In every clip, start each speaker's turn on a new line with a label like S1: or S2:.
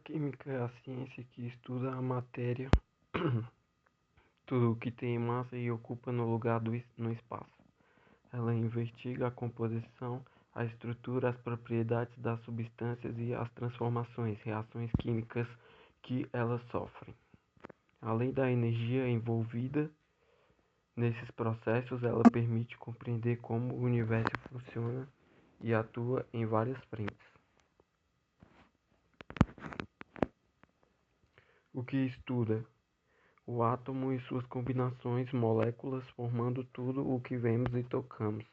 S1: química é a ciência que estuda a matéria, tudo o que tem massa e ocupa no lugar no espaço. Ela investiga a composição, a estrutura, as propriedades das substâncias e as transformações, reações químicas que elas sofrem. Além da energia envolvida nesses processos, ela permite compreender como o universo funciona e atua em várias frentes. O que estuda o átomo e suas combinações, moléculas, formando tudo o que vemos e tocamos.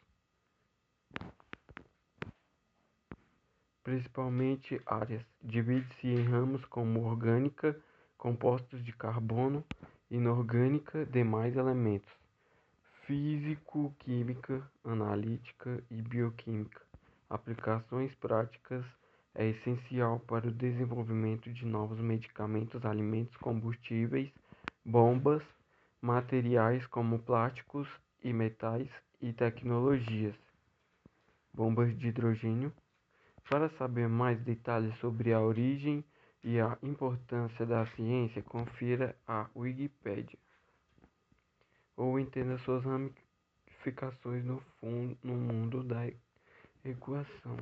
S1: Principalmente áreas. Divide-se em ramos como orgânica, compostos de carbono, inorgânica, demais elementos, físico-química, analítica e bioquímica. Aplicações práticas é essencial para o desenvolvimento de novos medicamentos, alimentos, combustíveis, bombas, materiais como plásticos e metais e tecnologias. Bombas de hidrogênio. Para saber mais detalhes sobre a origem e a importância da ciência, confira a Wikipédia ou entenda suas ramificações no mundo da equação.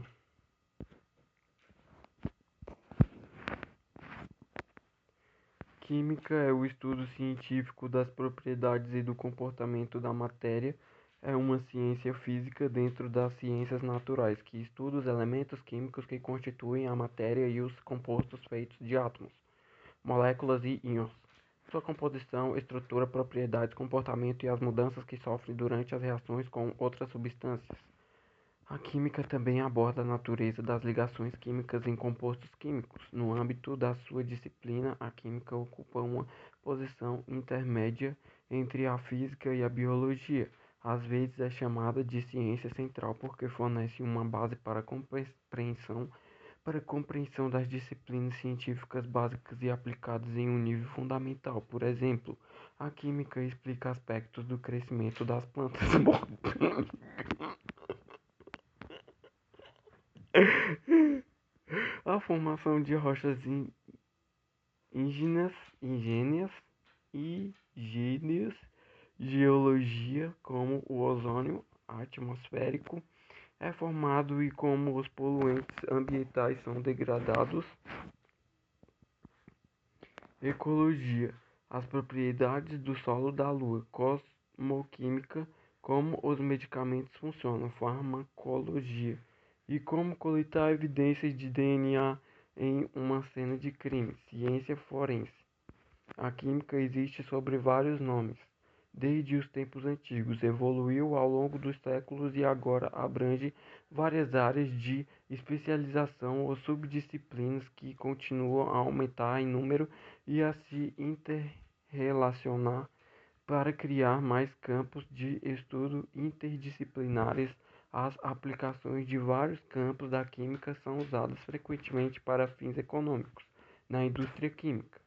S1: Química é o estudo científico das propriedades e do comportamento da matéria. É uma ciência física dentro das ciências naturais, que estuda os elementos químicos que constituem a matéria e os compostos feitos de átomos, moléculas e íons. Sua composição, estrutura, propriedades, comportamento e as mudanças que sofrem durante as reações com outras substâncias. A química também aborda a natureza das ligações químicas em compostos químicos. No âmbito da sua disciplina, a química ocupa uma posição intermédia entre a física e a biologia. Às vezes é chamada de ciência central porque fornece uma base para a compreensão das disciplinas científicas básicas e aplicadas em um nível fundamental. Por exemplo, a química explica aspectos do crescimento das plantas. A formação de rochas ígneas e geologia, como o ozônio atmosférico é formado e como os poluentes ambientais são degradados. Ecologia, as propriedades do solo da Lua. Cosmoquímica, como os medicamentos funcionam. Farmacologia, e como coletar evidências de DNA em uma cena de crime. Ciência forense. A química existe sob vários nomes, desde os tempos antigos, evoluiu ao longo dos séculos e agora abrange várias áreas de especialização ou subdisciplinas que continuam a aumentar em número e a se interrelacionar para criar mais campos de estudo interdisciplinares. As aplicações de vários campos da química são usadas frequentemente para fins econômicos na indústria química.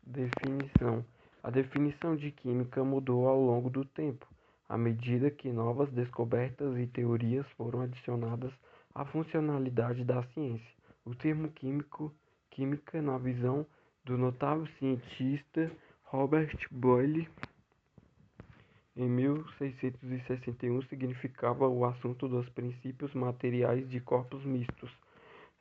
S1: Definição. A definição de química mudou ao longo do tempo, à medida que novas descobertas e teorias foram adicionadas à funcionalidade da ciência. O termo química, na visão do notável cientista Robert Boyle, em 1661, significava o assunto dos princípios materiais de corpos mistos.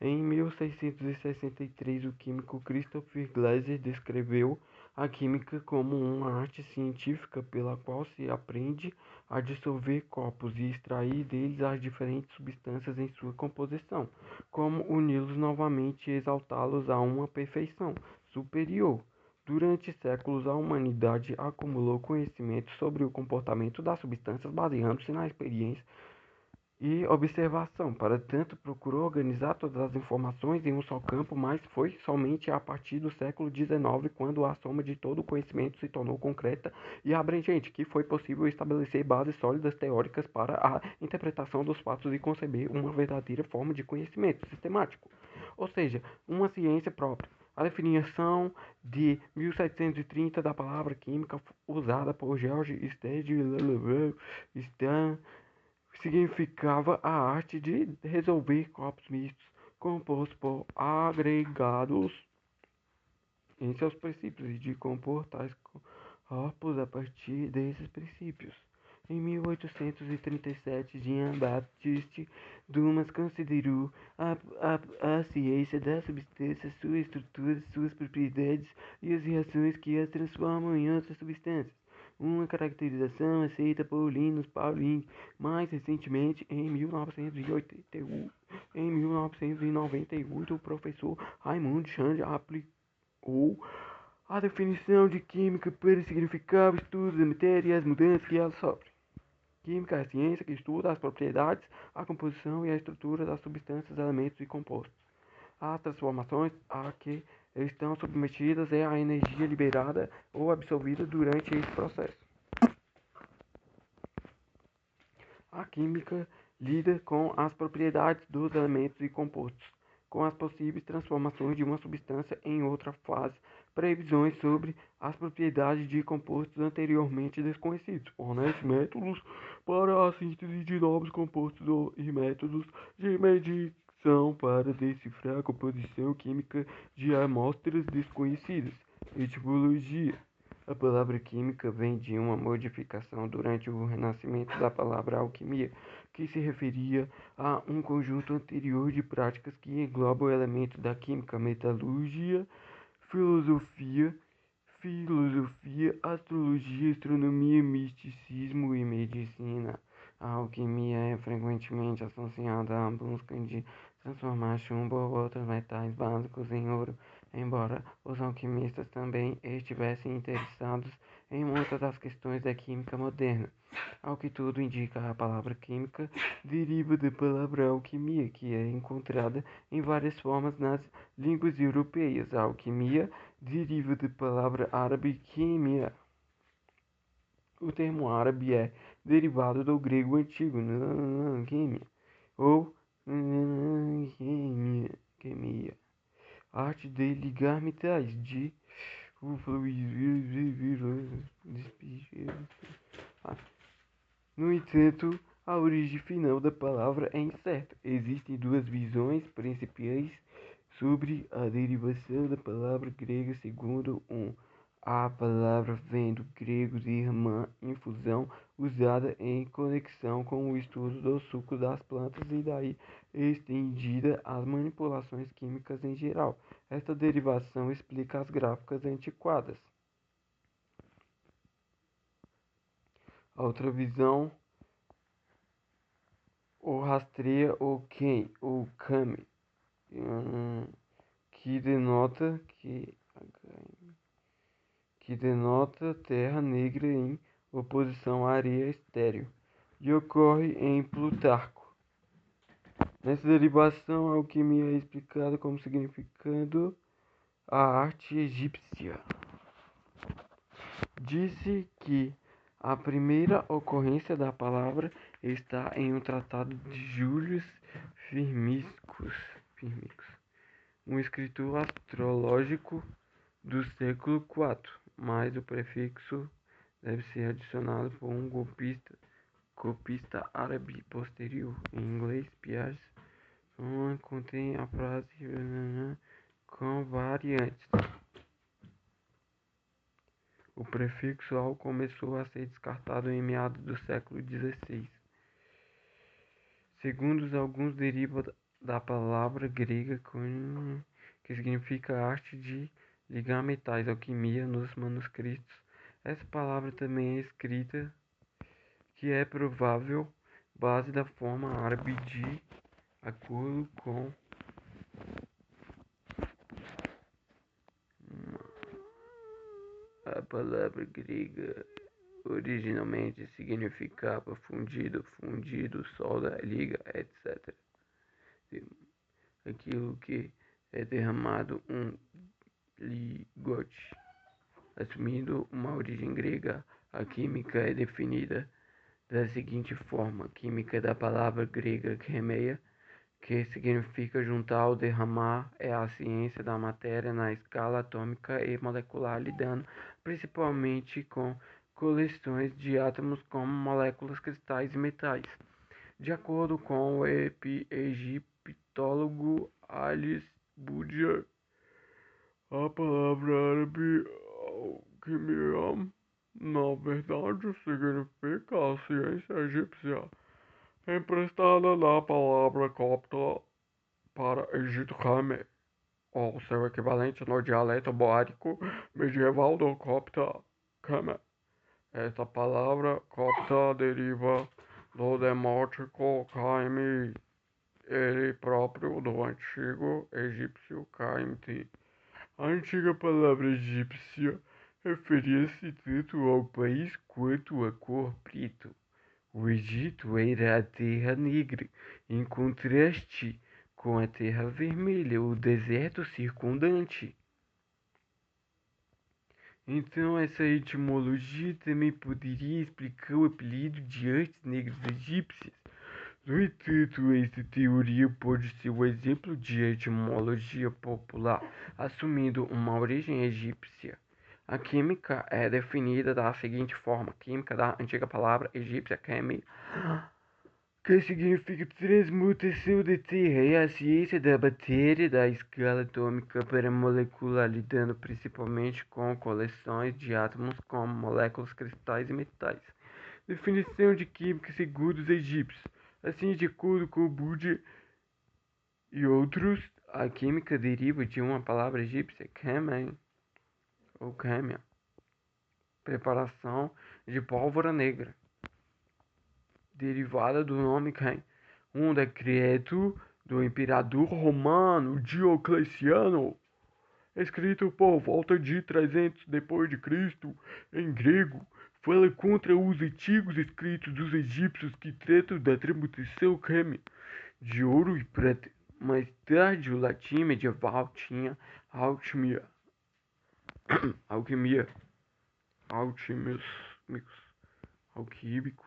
S1: Em 1663, o químico Christopher Glaser descreveu a química como uma arte científica pela qual se aprende a dissolver corpos e extrair deles as diferentes substâncias em sua composição, como uni-los novamente e exaltá-los a uma perfeição superior. Durante séculos, a humanidade acumulou conhecimento sobre o comportamento das substâncias baseando-se na experiência e observação. Para tanto, procurou organizar todas as informações em um só campo, mas foi somente a partir do século XIX, quando a soma de todo o conhecimento se tornou concreta e abrangente, que foi possível estabelecer bases sólidas teóricas para a interpretação dos fatos e conceber uma verdadeira forma de conhecimento sistemático, ou seja, uma ciência própria. A definição de 1730 da palavra química usada por George Stan significava a arte de resolver corpos mistos compostos por agregados em seus princípios e de compor tais corpos a partir desses princípios. Em 1837, Jean-Baptiste Dumas considerou a ciência da substância, sua estrutura, suas propriedades e as reações que as transformam em outras substâncias. Uma caracterização aceita por Linus Pauling. Mais recentemente, em 1998, o professor Raymond Chandler aplicou a definição de química para significar o estudo da matéria e as mudanças que ela sofre. Química é a ciência que estuda as propriedades, a composição e a estrutura das substâncias, elementos e compostos. As transformações a que estão submetidas é a energia liberada ou absorvida durante esse processo. A química lida com as propriedades dos elementos e compostos, com as possíveis transformações de uma substância em outra fase, previsões sobre as propriedades de compostos anteriormente desconhecidos, fornece métodos para a síntese de novos compostos e métodos de medição para decifrar a composição química de amostras desconhecidas. Etimologia. A palavra química vem de uma modificação durante o renascimento da palavra alquimia, que se referia a um conjunto anterior de práticas que englobam elementos da química, metalurgia, filosofia, astrologia, astronomia, misticismo e medicina. A alquimia é frequentemente associada à busca de transformar chumbo ou outros metais básicos em ouro, embora os alquimistas também estivessem interessados em muitas das questões da química moderna. Ao que tudo indica, a palavra química deriva da palavra alquimia, que é encontrada em várias formas nas línguas europeias. A alquimia deriva da palavra árabe químia. O termo árabe é derivado do grego antigo, químia, ou químia, arte de ligar metais, de no entanto, a origem final da palavra é incerta. Existem duas visões principais sobre a derivação da palavra grega. Segundo a palavra vem do grego irmã, infusão, usada em conexão com o estudo do suco das plantas e daí estendida às manipulações químicas em geral. Esta derivação explica as gráficas antiquadas. A outra visão o rastreia o quem, o kami, que denota terra negra em oposição à areia estéril, e ocorre em Plutarco. Nessa derivação, a alquimia é explicada como significando a arte egípcia. Disse que a primeira ocorrência da palavra está em um tratado de Júlio Firmicus, um escritor astrológico do século IV, mas o prefixo deve ser adicionado por um copista árabe posterior. Em inglês, Piaget contém a frase com variantes. O prefixo "al" começou a ser descartado em meados do século XVI. Segundo alguns, deriva da palavra grega que significa arte de ligar metais, alquimia, nos manuscritos. Essa palavra também é escrita, que é provável base da forma árabe de acordo com a palavra grega. originalmente significava fundido, solda, liga, etc. Aquilo que é derramado um ligote. Assumindo uma origem grega, a química é definida da seguinte forma: química da palavra grega chemeia, que significa juntar ou derramar, é a ciência da matéria na escala atômica e molecular, lidando principalmente com coleções de átomos como moléculas, cristais e metais. De acordo com o egiptólogo Alice Budger, a palavra árabe alquimia, na verdade, significa a ciência egípcia, emprestada da palavra copta para Egito Kame, ou seu equivalente no dialeto boárico medieval do copta Kame. Essa palavra copta deriva do demótico Caime, ele próprio do antigo egípcio Caimti. A antiga palavra egípcia referia-se tanto ao país quanto à cor preto. O Egito era a terra negra, em contraste com a terra vermelha, o deserto circundante. Então, essa etimologia também poderia explicar o apelido de artes negras egípcias. No entanto, essa teoria pode ser um exemplo de etimologia popular, assumindo uma origem egípcia. A química é definida da seguinte forma: química da antiga palavra egípcia chemi, que significa transmutação da terra, é a ciência da matéria da escala atômica para molecular, lidando principalmente com coleções de átomos como moléculas, cristais e metais. Definição de química segundo os egípcios. Assim, de acordo com Budge e outros, a química deriva de uma palavra egípcia, chemen, ou chemia, preparação de pólvora negra, derivada do nome Chem, um decreto do imperador romano Diocleciano, escrito por volta de 300 depois de Cristo, em grego, fala contra os antigos escritos dos egípcios que tratam da transmutação química de ouro e prata. Mais tarde, o latim medieval tinha alquimia, alquimia, alquímicos, alquímico,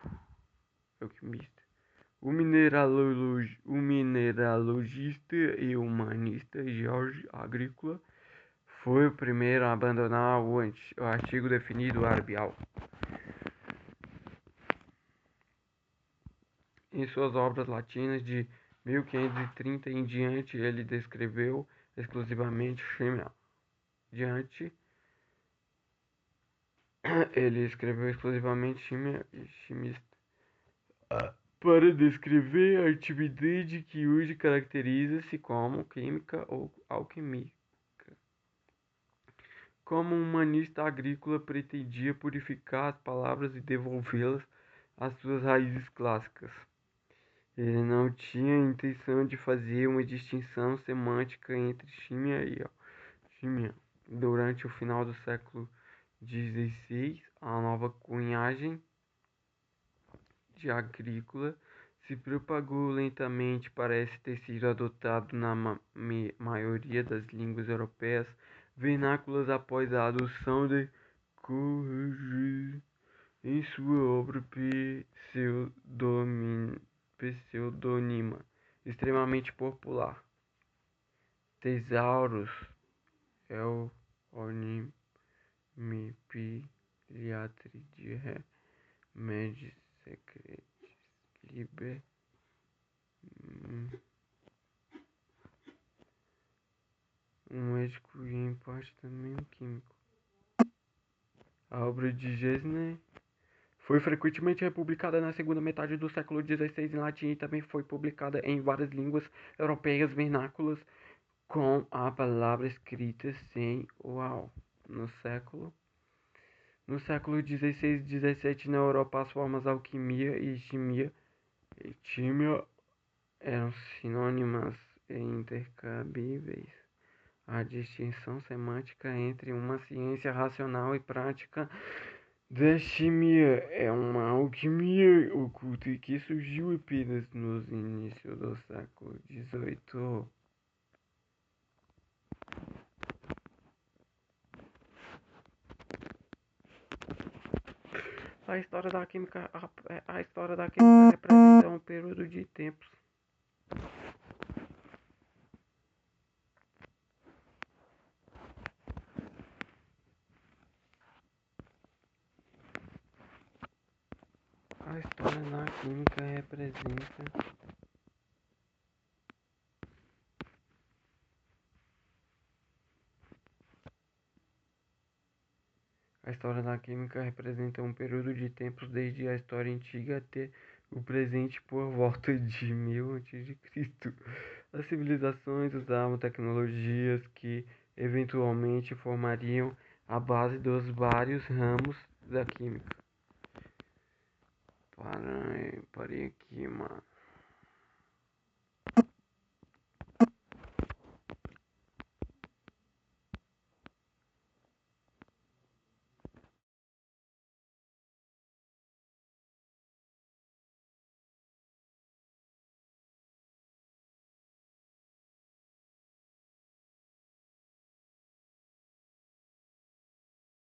S1: alquimista. O mineralogista e humanista George Agricola foi o primeiro a abandonar o artigo definido arbial. Em suas obras latinas de 1530 em diante, ele descreveu exclusivamente chimia. Ele escreveu exclusivamente chimia e chimista para descrever a atividade que hoje caracteriza-se como química ou alquimia. Como humanista agrícola, pretendia purificar as palavras e devolvê-las às suas raízes clássicas. Ele não tinha a intenção de fazer uma distinção semântica entre chimia e alquimia. Durante o final do século XVI, a nova cunhagem de Agrícola se propagou lentamente, parece ter sido adotado na maioria das línguas europeias vernáculas após a adoção de Courreges em sua obra pseudônima, extremamente popular. Tesauros é o onime piliatri de remédios secretos liber um médico e em parte também um químico. A obra de Gesner foi frequentemente republicada na segunda metade do século XVI em latim e também foi publicada em várias línguas europeias vernáculas com a palavra escrita sem o ao. No século XVI e XVII, na Europa, as formas alquimia e tímia eram sinônimas e intercambiáveis. A distinção semântica entre uma ciência racional e prática Destimia é uma alquimia oculta que surgiu apenas nos inícios do século XVIII. A história da química representa um período de tempos. A história da química representa A história da química representa um período de tempos desde a história antiga até o presente por volta de 1000 a.C. As civilizações usavam tecnologias que eventualmente formariam a base dos vários ramos da química. Parei aqui, mano.